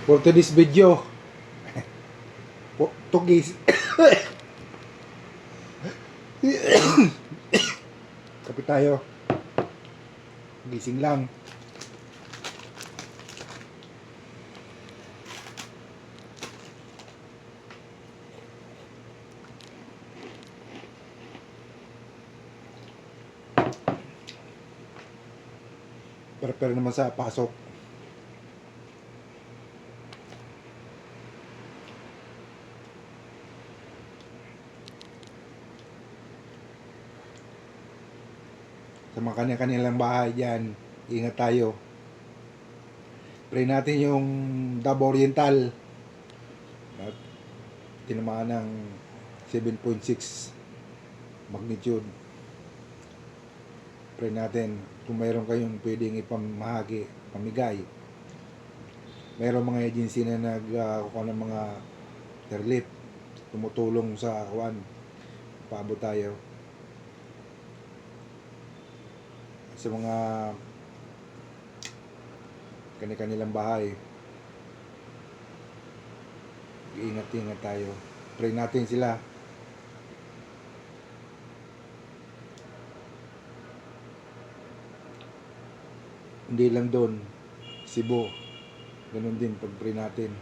For today's video, Tugis. Kapit tayo. Gising lang. Prepare naman sa pasok. Sa mga kanya-kanilang bahay dyan, ingat tayo. Pray natin yung Davao Oriental at tinamaan ng 7.6 magnitude. Pray natin kung mayroon kayong pwedeng ipamahagi, pamigay. Mayroong mga agency na nagkukuha ng mga relief, tumutulong sa kuwan. Paabot tayo sa mga kanilang bahay. Ingat-ingat tayo. Pray natin sila. Hindi lang doon, Cebu, ganun din pag-pray natin.